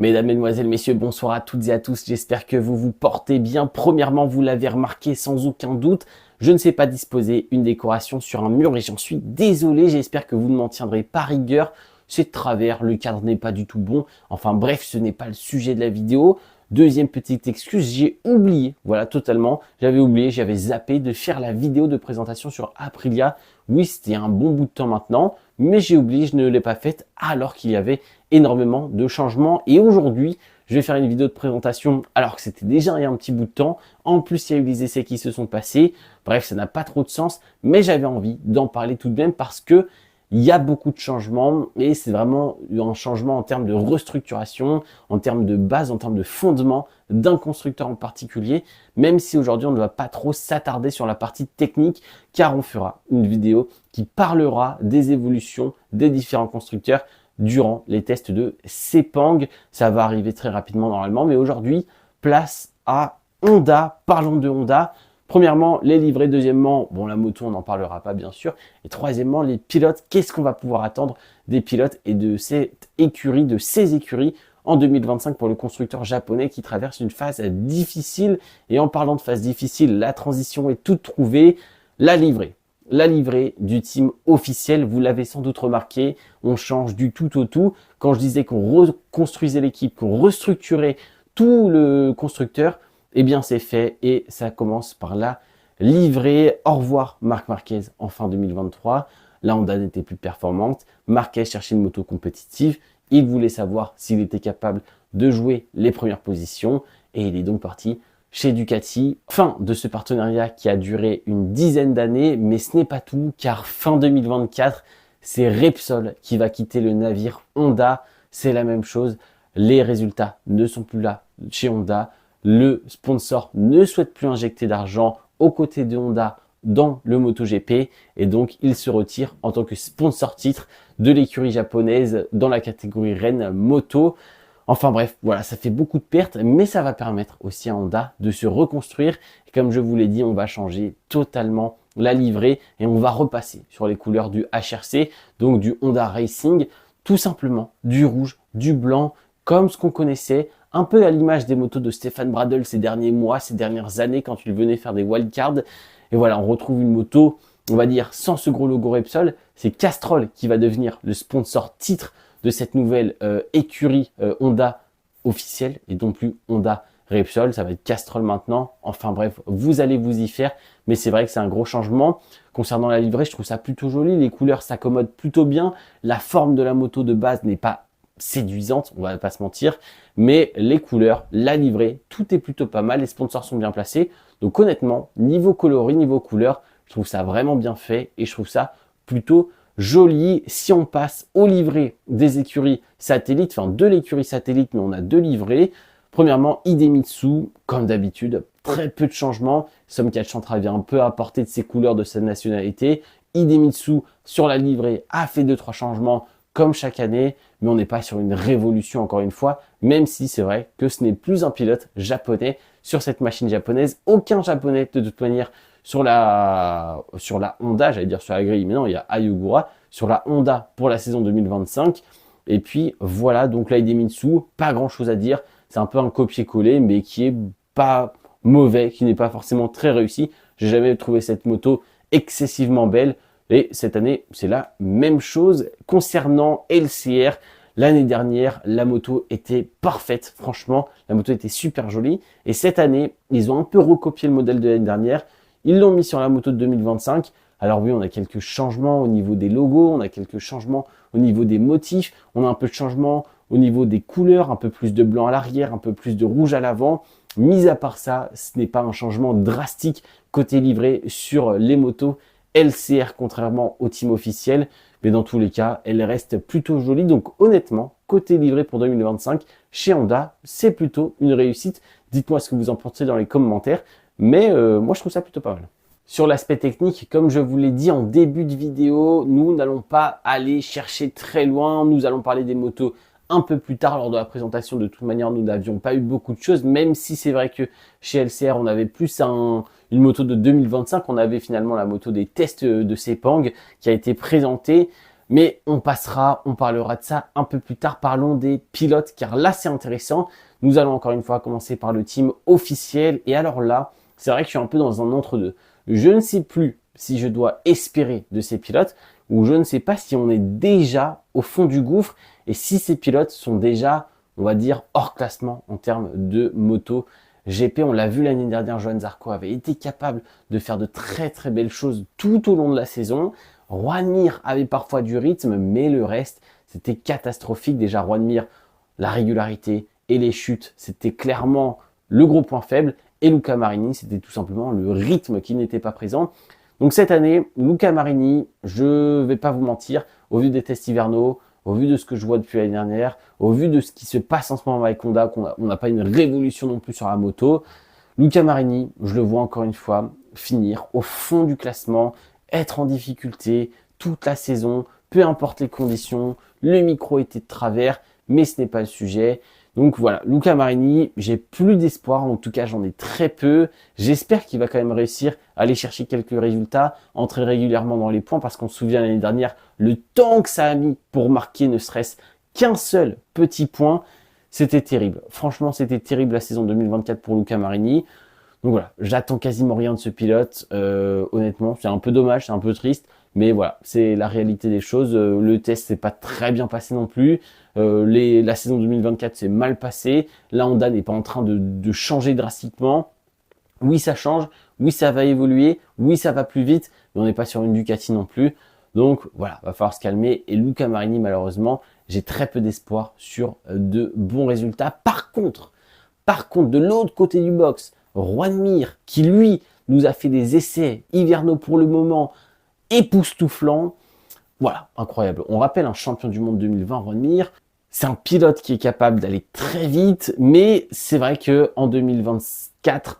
Mesdames, Mesdemoiselles, Messieurs, bonsoir à toutes et à tous, j'espère que vous vous portez bien. Premièrement, vous l'avez remarqué sans aucun doute, je ne sais pas disposer une décoration sur un mur et j'en suis désolé, j'espère que vous ne m'en tiendrez pas rigueur. C'est de travers, le cadre n'est pas du tout bon, enfin bref, ce n'est pas le sujet de la vidéo. Deuxième petite excuse, j'ai oublié, voilà totalement, j'avais oublié, j'avais zappé de faire la vidéo de présentation sur Aprilia. Oui, c'était un bon bout de temps maintenant, mais j'ai oublié, je ne l'ai pas faite alors qu'il y avait énormément de changements. Et aujourd'hui, je vais faire une vidéo de présentation alors que c'était déjà il y a un petit bout de temps. En plus, il y a eu les essais qui se sont passés. Bref, ça n'a pas trop de sens, mais j'avais envie d'en parler tout de même parce que il y a beaucoup de changements et c'est vraiment un changement en termes de restructuration, en termes de base, en termes de fondement d'un constructeur en particulier, même si aujourd'hui on ne va pas trop s'attarder sur la partie technique car on fera une vidéo qui parlera des évolutions des différents constructeurs durant les tests de Sepang. Ça va arriver très rapidement normalement, mais aujourd'hui, place à Honda. Parlons de Honda. Premièrement, les livrets. Deuxièmement, bon, la moto, on n'en parlera pas bien sûr. Et troisièmement, les pilotes. Qu'est-ce qu'on va pouvoir attendre des pilotes et de cette écurie, de ces écuries en 2025 pour le constructeur japonais qui traverse une phase difficile. Et en parlant de phase difficile, la transition est toute trouvée. La livrée. La livrée du team officiel, vous l'avez sans doute remarqué, on change du tout au tout. Quand je disais qu'on reconstruisait l'équipe, qu'on restructurait tout le constructeur, eh bien c'est fait et ça commence par la livrée. Au revoir Marc Marquez en fin 2023. La Honda n'était plus performante. Marquez cherchait une moto compétitive. Il voulait savoir s'il était capable de jouer les premières positions et il est donc parti chez Ducati. Fin de ce partenariat qui a duré une dizaine d'années, mais ce n'est pas tout, car fin 2024, c'est Repsol qui va quitter le navire Honda. C'est la même chose, les résultats ne sont plus là chez Honda. Le sponsor ne souhaite plus injecter d'argent aux côtés de Honda dans le MotoGP et donc il se retire en tant que sponsor titre de l'écurie japonaise dans la catégorie Rennes Moto. Enfin bref, voilà, ça fait beaucoup de pertes, mais ça va permettre aussi à Honda de se reconstruire. Et comme je vous l'ai dit, on va changer totalement la livrée et on va repasser sur les couleurs du HRC, donc du Honda Racing, tout simplement du rouge, du blanc, comme ce qu'on connaissait, un peu à l'image des motos de Stéphane Bradl ces derniers mois, ces dernières années quand il venait faire des wildcards. Et voilà, on retrouve une moto, on va dire, sans ce gros logo Repsol. C'est Castrol qui va devenir le sponsor titre de cette nouvelle écurie Honda officielle et non plus Honda Repsol. Ça va être Castrol maintenant. Enfin bref, vous allez vous y faire. Mais c'est vrai que c'est un gros changement. Concernant la livrée, je trouve ça plutôt joli. Les couleurs s'accommodent plutôt bien. La forme de la moto de base n'est pas séduisante, on va pas se mentir. Mais les couleurs, la livrée, tout est plutôt pas mal. Les sponsors sont bien placés. Donc honnêtement, niveau coloris, niveau couleur, je trouve ça vraiment bien fait. Et je trouve ça plutôt joli. Si on passe au livret des écuries satellites, enfin de l'écurie satellite, mais on a deux livrets. Premièrement, Idemitsu, comme d'habitude, très peu de changements. Somcat vient un peu apporter de ses couleurs, de sa nationalité. Idemitsu, sur la livrée, a fait 2-3 changements comme chaque année, mais on n'est pas sur une révolution encore une fois, même si c'est vrai que ce n'est plus un pilote japonais sur cette machine japonaise. Aucun japonais de toute manière sur la Honda, j'allais dire sur la grille, mais non, il y a Ayogura, sur la Honda pour la saison 2025. Et puis voilà, donc là, Idemitsu, pas grand chose à dire. C'est un peu un copier-coller, mais qui est pas mauvais, qui n'est pas forcément très réussi. J'ai jamais trouvé cette moto excessivement belle. Et cette année, c'est la même chose. Concernant LCR, l'année dernière, la moto était parfaite. Franchement, la moto était super jolie. Et cette année, ils ont un peu recopié le modèle de l'année dernière. Ils l'ont mis sur la moto de 2025. Alors oui, on a quelques changements au niveau des logos, on a quelques changements au niveau des motifs, on a un peu de changement au niveau des couleurs, un peu plus de blanc à l'arrière, un peu plus de rouge à l'avant. Mis à part ça, ce n'est pas un changement drastique côté livré sur les motos LCR, contrairement au team officiel. Mais dans tous les cas, elle reste plutôt jolie. Donc honnêtement, côté livré pour 2025, chez Honda, c'est plutôt une réussite. Dites-moi ce que vous en pensez dans les commentaires. Mais moi, je trouve ça plutôt pas mal. Sur l'aspect technique, comme je vous l'ai dit en début de vidéo, nous n'allons pas aller chercher très loin. Nous allons parler des motos un peu plus tard lors de la présentation. De toute manière, nous n'avions pas eu beaucoup de choses, même si c'est vrai que chez LCR, on avait plus une moto de 2025. On avait finalement la moto des tests de Sepang qui a été présentée. Mais on parlera de ça un peu plus tard. Parlons des pilotes, car là c'est intéressant. Nous allons encore une fois commencer par le team officiel. Et alors là, c'est vrai que je suis un peu dans un entre-deux. Je ne sais plus si je dois espérer de ces pilotes ou je ne sais pas si on est déjà au fond du gouffre et si ces pilotes sont déjà, on va dire, hors classement en termes de moto GP. On l'a vu l'année dernière, Johann Zarco avait été capable de faire de très très belles choses tout au long de la saison. Juan Mir avait parfois du rythme, mais le reste, c'était catastrophique. Déjà, Juan Mir, la régularité et les chutes, c'était clairement le gros point faible. Et Luca Marini, c'était tout simplement le rythme qui n'était pas présent. Donc cette année, Luca Marini, je vais pas vous mentir, au vu des tests hivernaux, au vu de ce que je vois depuis l'année dernière, au vu de ce qui se passe en ce moment avec Honda, on n'a pas une révolution non plus sur la moto, Luca Marini, je le vois encore une fois finir au fond du classement, être en difficulté toute la saison, peu importe les conditions, le micro était de travers, mais ce n'est pas le sujet. Donc voilà, Luca Marini, j'ai plus d'espoir, en tout cas j'en ai très peu. J'espère qu'il va quand même réussir à aller chercher quelques résultats, entrer régulièrement dans les points, parce qu'on se souvient l'année dernière, le temps que ça a mis pour marquer ne serait-ce qu'un seul petit point, c'était terrible. Franchement, c'était terrible la saison 2024 pour Luca Marini. Donc voilà, j'attends quasiment rien de ce pilote, honnêtement, c'est un peu dommage, c'est un peu triste, mais voilà, c'est la réalité des choses. Le test s'est pas très bien passé non plus, la saison 2024 s'est mal passée, la Honda n'est pas en train de changer drastiquement. Oui, ça change, oui, ça va évoluer, oui, ça va plus vite, mais on n'est pas sur une Ducati non plus. Donc voilà, va falloir se calmer. Et Luca Marini, malheureusement, j'ai très peu d'espoir sur de bons résultats. Par contre, de l'autre côté du box, Juan Mir, qui lui nous a fait des essais hivernaux pour le moment époustouflants. Voilà, incroyable. On rappelle un champion du monde 2020, Juan Mir. C'est un pilote qui est capable d'aller très vite, mais c'est vrai que en 2024,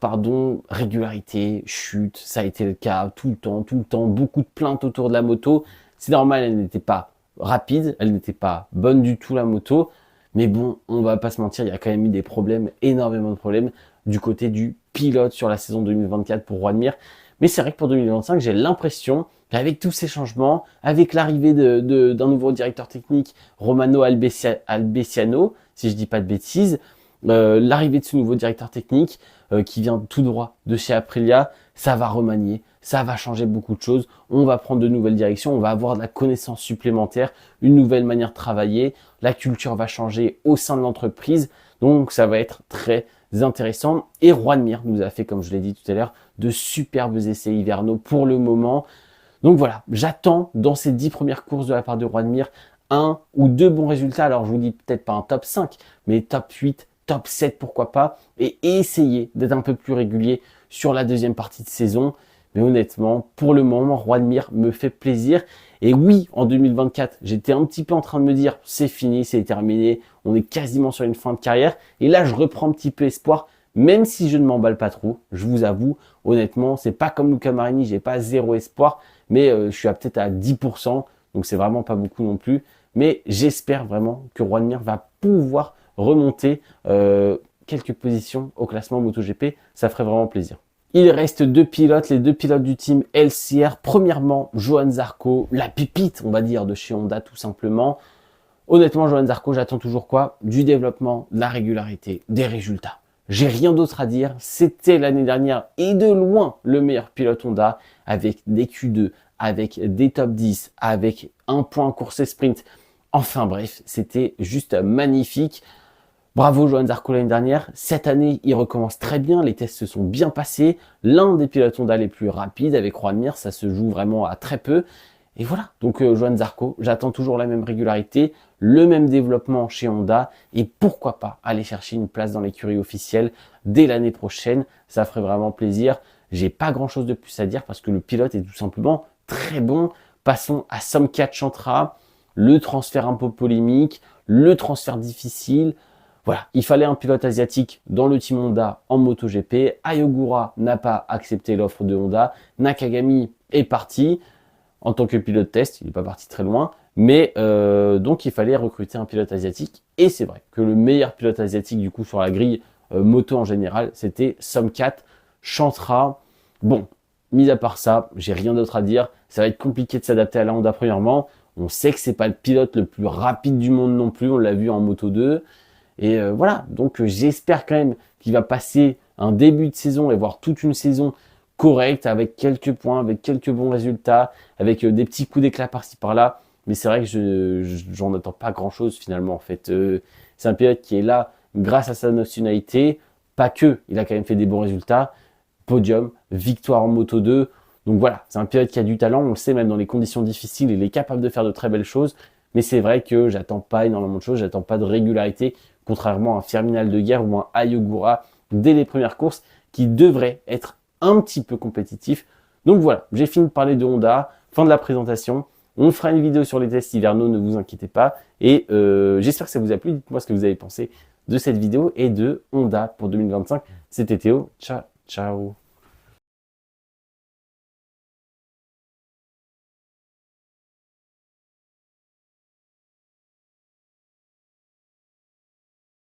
régularité, chute, ça a été le cas tout le temps, beaucoup de plaintes autour de la moto. C'est normal, elle n'était pas rapide, elle n'était pas bonne du tout la moto, mais bon, on va pas se mentir, il y a quand même eu des problèmes, énormément de problèmes du côté du pilote sur la saison 2024 pour Juan Mir. Mais c'est vrai que pour 2025, j'ai l'impression qu'avec tous ces changements, avec l'arrivée d'un nouveau directeur technique, Romano Albesiano, si je dis pas de bêtises, l'arrivée de ce nouveau directeur technique qui vient tout droit de chez Aprilia, ça va remanier, ça va changer beaucoup de choses. On va prendre de nouvelles directions, on va avoir de la connaissance supplémentaire, une nouvelle manière de travailler, la culture va changer au sein de l'entreprise, donc ça va être très intéressant. Et Juan Mir nous a fait, comme je l'ai dit tout à l'heure, de superbes essais hivernaux pour le moment. Donc voilà, j'attends dans ces 10 premières courses de la part de Juan Mir un ou deux bons résultats. Alors je vous dis peut-être pas un top 5, mais top 8, top 7 pourquoi pas. Et essayer d'être un peu plus régulier sur la deuxième partie de saison. Mais honnêtement, pour le moment, Juan Mir me fait plaisir. Et oui, en 2024, j'étais un petit peu en train de me dire, c'est fini, c'est terminé, on est quasiment sur une fin de carrière. Et là, je reprends un petit peu espoir, même si je ne m'emballe pas trop. Je vous avoue, honnêtement, c'est pas comme Luca Marini, j'ai pas zéro espoir, mais je suis peut-être à 10%, donc c'est vraiment pas beaucoup non plus. Mais j'espère vraiment que Juan Mir va pouvoir remonter quelques positions au classement MotoGP, ça ferait vraiment plaisir. Il reste deux pilotes, les deux pilotes du team LCR. Premièrement, Johann Zarco, la pépite, on va dire, de chez Honda tout simplement. Honnêtement, Johann Zarco, j'attends toujours quoi? Du développement, de la régularité, des résultats. J'ai rien d'autre à dire. C'était l'année dernière et de loin le meilleur pilote Honda avec des Q2, avec des top 10, avec un point course et sprint. Enfin bref, c'était juste magnifique. Bravo Johann Zarco l'année dernière. Cette année, il recommence très bien. Les tests se sont bien passés. L'un des pilotes Honda les plus rapides avec Juan Mir, ça se joue vraiment à très peu. Et voilà. Donc Johann Zarco, j'attends toujours la même régularité, le même développement chez Honda. Et pourquoi pas aller chercher une place dans l'écurie officielle dès l'année prochaine. Ça ferait vraiment plaisir. J'ai pas grand chose de plus à dire parce que le pilote est tout simplement très bon. Passons à Somkhat Chantra. Le transfert un peu polémique, le transfert difficile. Voilà, il fallait un pilote asiatique dans le team Honda en MotoGP. Ayogura n'a pas accepté l'offre de Honda. Nakagami est parti en tant que pilote test. Il n'est pas parti très loin. Mais donc, il fallait recruter un pilote asiatique. Et c'est vrai que le meilleur pilote asiatique, du coup, sur la grille moto en général, c'était Somkhat Chantra. Bon, mis à part ça, j'ai rien d'autre à dire. Ça va être compliqué de s'adapter à la Honda premièrement. On sait que c'est pas le pilote le plus rapide du monde non plus, on l'a vu en Moto 2. Et voilà, donc j'espère quand même qu'il va passer un début de saison et voir toute une saison correcte, avec quelques points, avec quelques bons résultats, avec des petits coups d'éclat par-ci par-là. Mais c'est vrai que j'en attends pas grand-chose finalement en fait. C'est un pilote qui est là grâce à sa nationalité, pas que, il a quand même fait des bons résultats. Podium, victoire en Moto 2. Donc voilà, c'est un pilote qui a du talent, on le sait même dans les conditions difficiles, il est capable de faire de très belles choses. Mais c'est vrai que j'attends pas énormément de choses, j'attends pas de régularité, contrairement à un Firminal de Guerre ou un Ayogura dès les premières courses qui devraient être un petit peu compétitifs. Donc voilà, j'ai fini de parler de Honda, fin de la présentation. On fera une vidéo sur les tests hivernaux, ne vous inquiétez pas. Et j'espère que ça vous a plu. Dites-moi ce que vous avez pensé de cette vidéo et de Honda pour 2025. C'était Théo. Ciao, ciao.